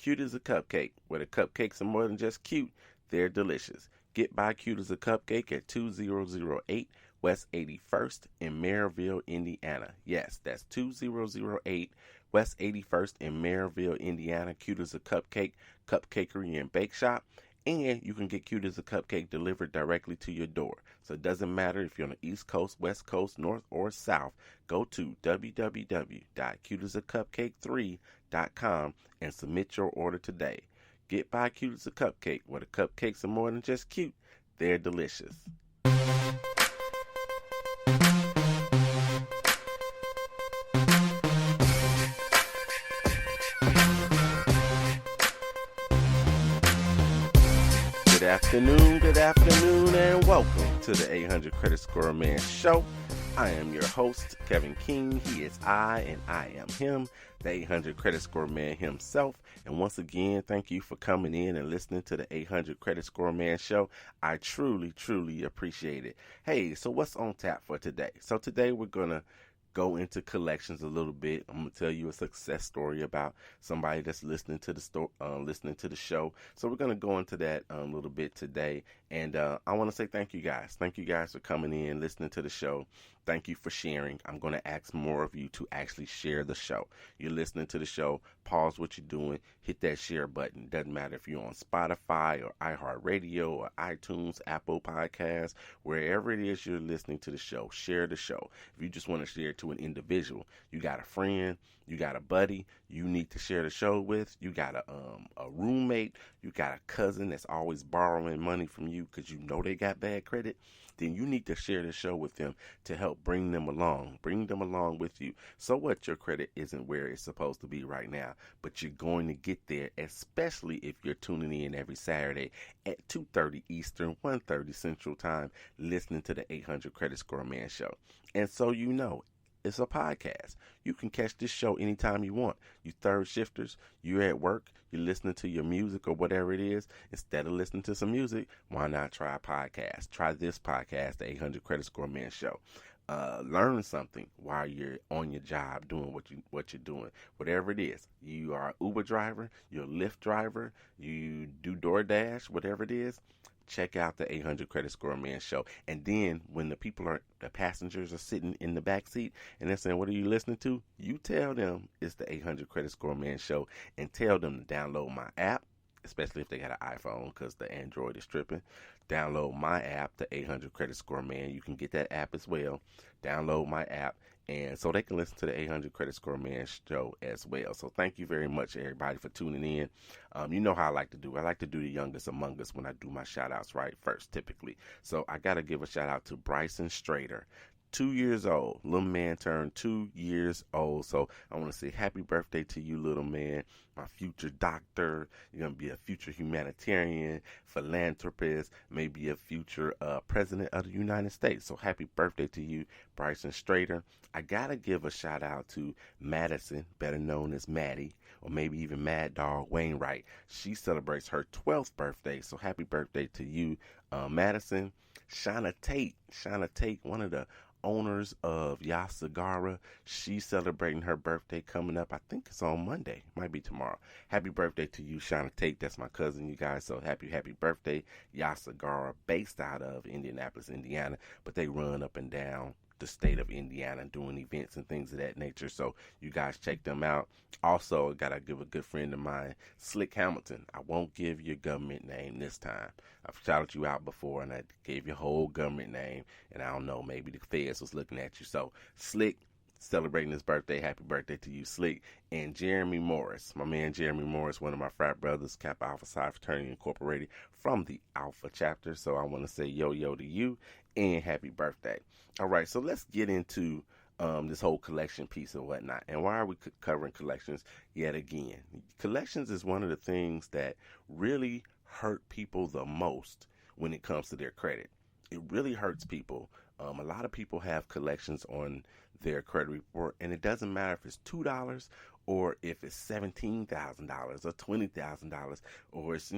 Cute as a cupcake, where the cupcakes are more than just cute, they're delicious. Get by Cute as a Cupcake at 2008 West 81st in Maryville, Indiana. Yes, that's 2008 West 81st in Maryville, Indiana. Cute as a Cupcake, Cupcakery and Bake Shop. And you can get Cute as a Cupcake delivered directly to your door. So it doesn't matter if you're on the East Coast, West Coast, North, or South. Go to www.cuteasacupcake3.com and submit your order today. Get by Cute as a Cupcake, where the cupcakes are more than just cute, they're delicious. Good afternoon, and welcome to the 800 Credit Score Man Show. I am your host, Kevin King. He is I, and I am him, the 800 Credit Score Man himself. And once again, thank you for coming in and listening to the 800 Credit Score Man Show. I truly, truly appreciate it. Hey, so what's on tap for today? So today we're going to go into collections a little bit. I'm gonna tell you a success story about somebody that's listening to the show. So we're gonna go into that a little bit today. And I want to say thank you guys. Thank you guys for coming in, listening to the show. Thank you for sharing. I'm going to ask more of you to actually share the show. You're listening to the show, pause what you're doing, hit that share button. Doesn't matter if you're on Spotify or iHeartRadio or iTunes, Apple Podcasts, wherever it is you're listening to the show, share the show. If you just want to share it to an individual, you got a friend, you got a buddy you need to share the show with, you got a roommate, you got a cousin that's always borrowing money from you because you know they got bad credit, then you need to share the show with them to help bring them along with you. So what, your credit isn't where it's supposed to be right now, but you're going to get there, especially if you're tuning in every Saturday at 2:30 Eastern, 1:30 Central Time, listening to the 800 Credit Score Man Show. And so you know, it's a podcast. You can catch this show anytime you want. You third shifters, you're at work, you're listening to your music or whatever it is. Instead of listening to some music, why not try a podcast? Try this podcast, the 800 Credit Score Man Show. Learn something while you're on your job doing what you're doing. Whatever it is. You are an Uber driver, you're a Lyft driver, you do DoorDash, whatever it is. Check out the 800 Credit Score Man Show. And then when the passengers are sitting in the back seat and they're saying, what are you listening to? You tell them it's the 800 Credit Score Man Show and tell them to download my app, especially if they got an iPhone because the Android is tripping. Download my app, the 800 Credit Score Man. You can get that app as well. Download my app. And so they can listen to the 800 Credit Score Man Show as well. So thank you very much, everybody, for tuning in. You know how I like to do. I like to do the youngest among us when I do my shout-outs right first, typically. So I got to give a shout-out to Bryson Strader. 2 years old. Little man turned 2 years old. So I want to say happy birthday to you, little man. My future doctor. You're going to be a future humanitarian, philanthropist, maybe a future president of the United States. So happy birthday to you, Bryson Strader. I got to give a shout out to Madison, better known as Maddie, or maybe even Mad Dog Wainwright. She celebrates her 12th birthday. So happy birthday to you, Madison. Shauna Tate, one of the owners of Yasagara. She's celebrating her birthday coming up. I think it's on Monday. Might be tomorrow. Happy birthday to you, Shauna Tate. That's my cousin, you guys. So happy birthday. Yasagara, based out of Indianapolis, Indiana. But they run up and down the state of Indiana doing events and things of that nature. So you guys check them out. Also, gotta give a good friend of mine, Slick Hamilton. I won't give your government name this time. I've shouted you out before and I gave your whole government name, and I don't know, maybe the feds was looking at you. So Slick, celebrating his birthday. Happy birthday to you, Slick. And Jeremy Morris, my man Jeremy Morris, one of my frat brothers, Kappa Alpha Psi Fraternity Incorporated from the Alpha chapter. So I want to say yo to you and happy birthday. All right, so let's get into this whole collection piece and whatnot. And why are we covering collections yet again? Collections is one of the things that really hurt people the most when it comes to their credit. It really hurts people. A lot of people have collections on their credit report, and it doesn't matter if it's $2 or if it's $17,000 or $20,000 or it's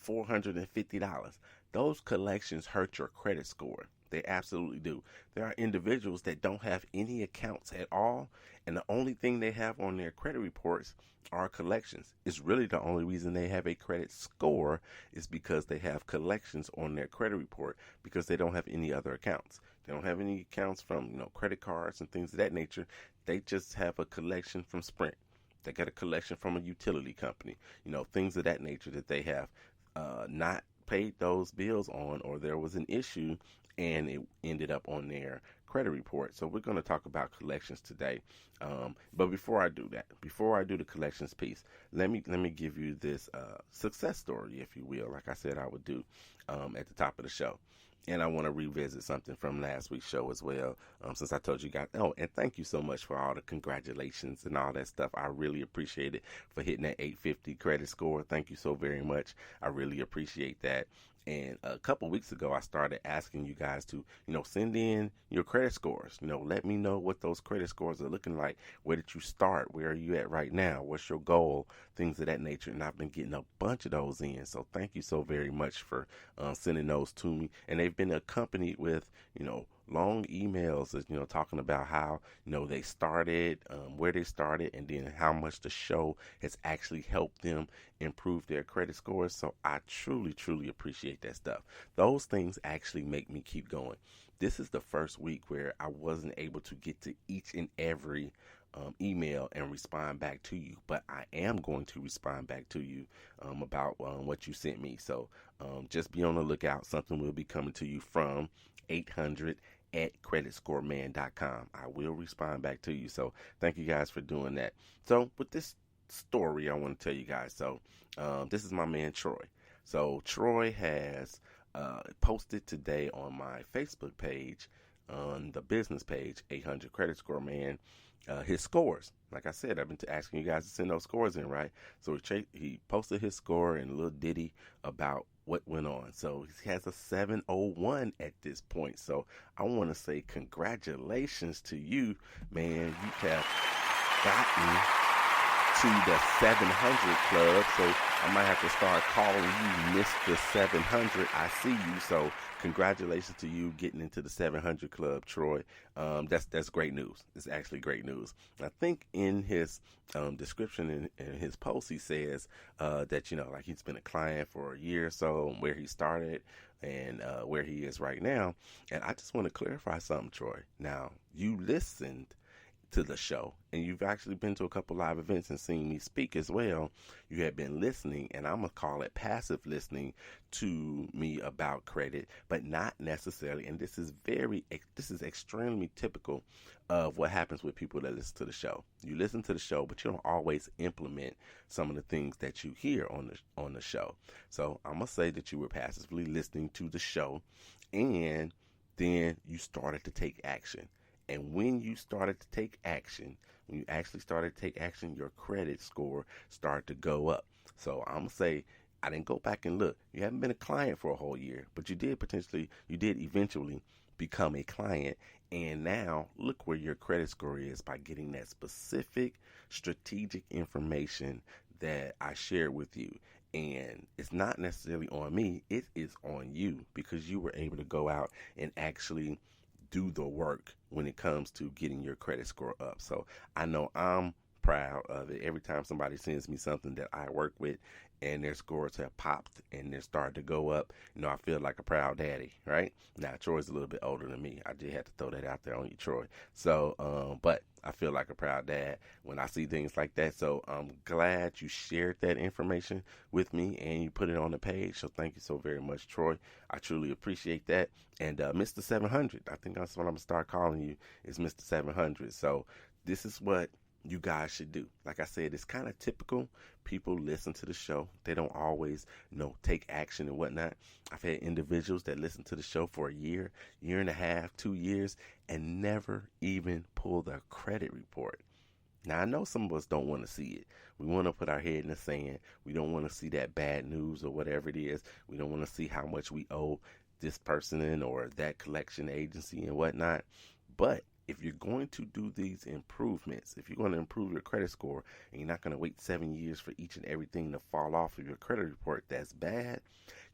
$450. Those collections hurt your credit score. They absolutely do. There are individuals that don't have any accounts at all, and the only thing they have on their credit reports are collections. It's really the only reason they have a credit score is because they have collections on their credit report because they don't have any other accounts. They don't have any accounts from, credit cards and things of that nature. They just have a collection from Sprint. They got a collection from a utility company, things of that nature that they have not paid those bills on, or there was an issue and it ended up on their credit report. So we're going to talk about collections today. But before I do that, before I do the collections piece, let me give you this success story, if you will, like I said I would do at the top of the show. And I want to revisit something from last week's show as well, since I told you guys. Oh, and thank you so much for all the congratulations and all that stuff. I really appreciate it for hitting that 850 credit score. Thank you so very much. I really appreciate that. And a couple weeks ago, I started asking you guys to, send in your credit scores. Let me know what those credit scores are looking like. Where did you start? Where are you at right now? What's your goal? Things of that nature. And I've been getting a bunch of those in. So thank you so very much for sending those to me. And they've been accompanied with, long emails, talking about how, they started, where they started, and then how much the show has actually helped them improve their credit scores. So I truly, truly appreciate that stuff. Those things actually make me keep going. This is the first week where I wasn't able to get to each and every email and respond back to you, but I am going to respond back to you about what you sent me. So just be on the lookout. Something will be coming to you from 800@creditscoreman.com. I will respond back to you. So thank you guys for doing that. So with this story, I want to tell you guys. So this is my man Troy. So Troy has posted today on my Facebook page, on the business page, 800 Credit Score Man, his scores. Like I said, I've been asking you guys to send those scores in, right? So he posted his score and a little ditty about what went on. So he has a 701 at this point. So I want to say congratulations to you, man. You have gotten to the 700 club. So I might have to start calling you Mr. 700. I see you. So congratulations to you getting into the 700 club, Troy. That's great news. It's actually great news. I think in his description in his post, he says that, like he's been a client for a year or so, where he started and where he is right now. And I just want to clarify something, Troy. Now, you listened to the show, and you've actually been to a couple live events and seen me speak as well. You have been listening, and I'm gonna call it passive listening to me about credit, but not necessarily. And this is extremely typical of what happens with people that listen to the show. You listen to the show, but you don't always implement some of the things that you hear on the show. So I'm gonna say that you were passively listening to the show, and then you started to take action. And when you started to take action, when you actually started to take action, your credit score started to go up. So I'm going to say, I didn't go back and look. You haven't been a client for a whole year, but you did eventually become a client. And now look where your credit score is by getting that specific strategic information that I shared with you. And it's not necessarily on me. It is on you because you were able to go out and actually do the work when it comes to getting your credit score up. So I know I'm proud of it. Every time somebody sends me something that I work with and their scores have popped and they're starting to go up, I feel like a proud daddy, right? Now, Troy's a little bit older than me. I did have to throw that out there on you, Troy. So, but I feel like a proud dad when I see things like that. So I'm glad you shared that information with me and you put it on the page. So thank you so very much, Troy. I truly appreciate that. And Mr. 700, I think that's what I'm going to start calling you, is Mr. 700. So this is what you guys should do. Like I said, it's kind of typical. People listen to the show. They don't always, take action and whatnot. I've had individuals that listen to the show for a year and a half, 2 years, and never even pull their credit report. Now, I know some of us don't want to see it. We want to put our head in the sand. We don't want to see that bad news or whatever it is. We don't want to see how much we owe this person or that collection agency and whatnot. But if you're going to do these improvements, if you're going to improve your credit score and you're not going to wait 7 years for each and everything to fall off of your credit report that's bad,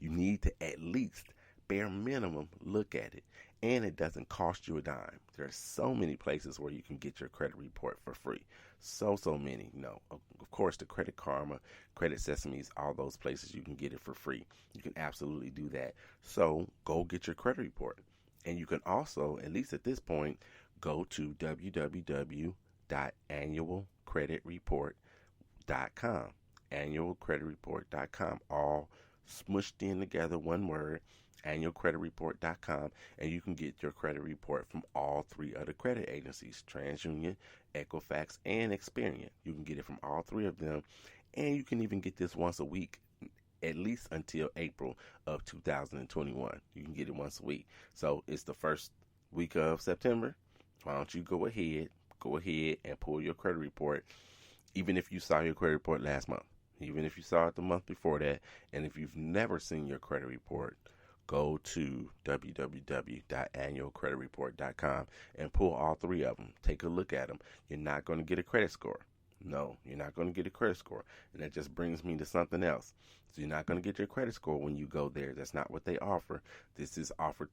you need to at least bare minimum look at it and it doesn't cost you a dime. There's so many places where you can get your credit report for free. So many. Of course, the Credit Karma, Credit Sesames, all those places you can get it for free. You can absolutely do that. So go get your credit report. And you can also, at least at this point, go to www.annualcreditreport.com. Annualcreditreport.com. All smushed in together, one word, annualcreditreport.com, and you can get your credit report from all three other credit agencies, TransUnion, Equifax, and Experian. You can get it from all three of them, and you can even get this once a week, at least until April of 2021. You can get it once a week. So it's the first week of September. Why don't you go ahead and pull your credit report, even if you saw your credit report last month, even if you saw it the month before that, and if you've never seen your credit report, go to www.annualcreditreport.com and pull all three of them. Take a look at them. You're not going to get a credit score. No, you're not going to get a credit score. And that just brings me to something else. So you're not going to get your credit score when you go there. That's not what they offer. This is offered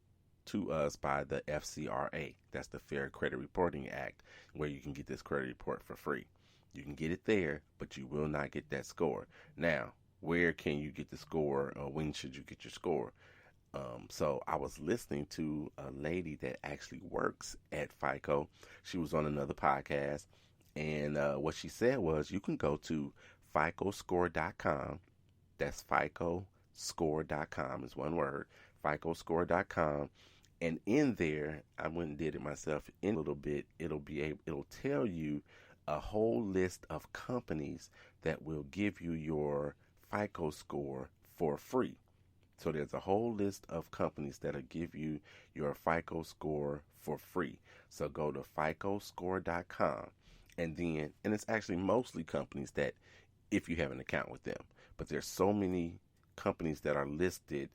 to us by the FCRA. That's the Fair Credit Reporting Act, where you can get this credit report for free. You can get it there, but you will not get that score. Now, where can you get the score? When should you get your score? So I was listening to a lady that actually works at FICO. She was on another podcast, and what she said was you can go to FICOscore.com. That's FICOscore.com is one word, FICOscore.com. And in there, I went and did it myself in a little bit. It'll tell you a whole list of companies that will give you your FICO score for free. So there's a whole list of companies that'll give you your FICO score for free. So go to FICOscore.com, and it's actually mostly companies that, if you have an account with them, but there's so many companies that are listed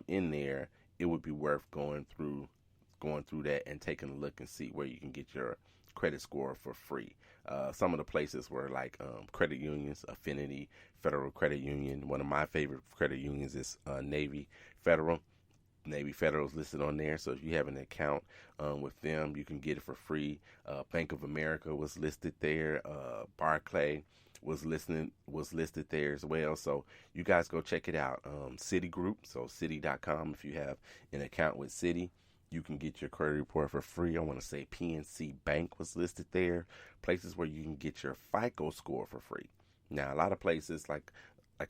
in there, it would be worth going through that and taking a look and see where you can get your credit score for free. Some of the places were like credit unions, Affinity, Federal Credit Union. One of my favorite credit unions is Navy Federal. Navy Federal is listed on there, so if you have an account with them, you can get it for free. Bank of America was listed there. Barclay was listed there as well. So you guys go check it out. Citigroup, so Citi.com. If you have an account with Citi, you can get your credit report for free. I want to say PNC Bank was listed there. Places where you can get your FICO score for free. Now, a lot of places, like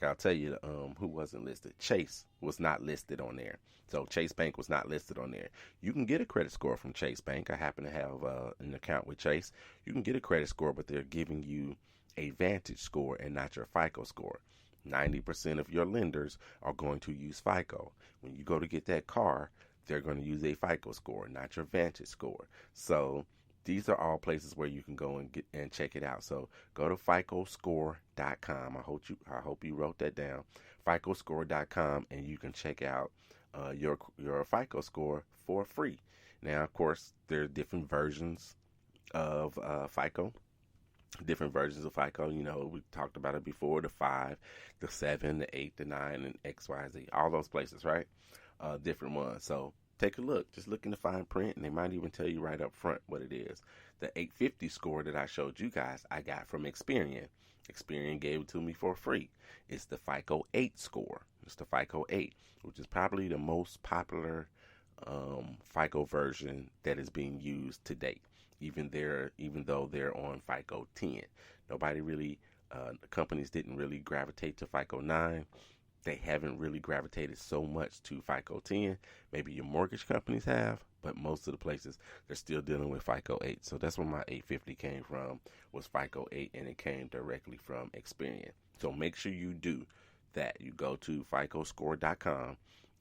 I'll tell you, who wasn't listed? Chase was not listed on there. So Chase Bank was not listed on there. You can get a credit score from Chase Bank. I happen to have an account with Chase. You can get a credit score, but they're giving you a Vantage score and not your FICO score. 90% of your lenders are going to use FICO. When you go to get that car, they're going to use a FICO score, not your Vantage score. So these are all places where you can go and get and check it out. So go to FICOscore.com. I hope you wrote that down. FICOscore.com, and you can check out your FICO score for free. Now, of course, there are different versions of FICO. Different versions of FICO. You know, we talked about it before: the 5, the 7, the 8, the 9, and XYZ. All those places, right? Different ones. So take a look. Just look in the fine print, and they might even tell you right up front what it is. The 850 score that I showed you guys, I got from Experian. Experian gave it to me for free. It's the FICO 8 score. It's the FICO 8, which is probably the most popular FICO version that is being used to date. Even though they're on FICO 10. Nobody really, companies didn't really gravitate to FICO 9. They haven't really gravitated so much to FICO 10. Maybe your mortgage companies have, but most of the places, they're still dealing with FICO 8. So that's where my 850 came from, was FICO 8, and it came directly from Experian. So make sure you do that. You go to FICOscore.com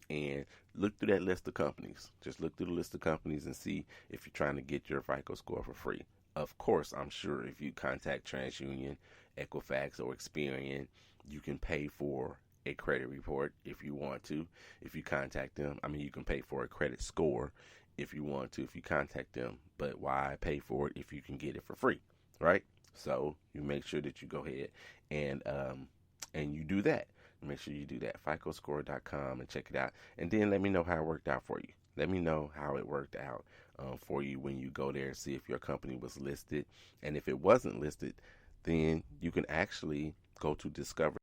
and look through that list of companies. Just look through the list of companies and see if you're trying to get your FICO score for free. Of course, I'm sure if you contact TransUnion, Equifax, or Experian, you can pay for a credit report if you want to. If you contact them, you can pay for a credit score if you want to, if you contact them. But why pay for it if you can get it for free, right? So you make sure that you go ahead and you do that. Make sure you do that. FICOscore.com and check it out. And then let me know how it worked out for you. Let me know how it worked out for you when you go there, see if your company was listed. And if it wasn't listed, then you can actually go to Discover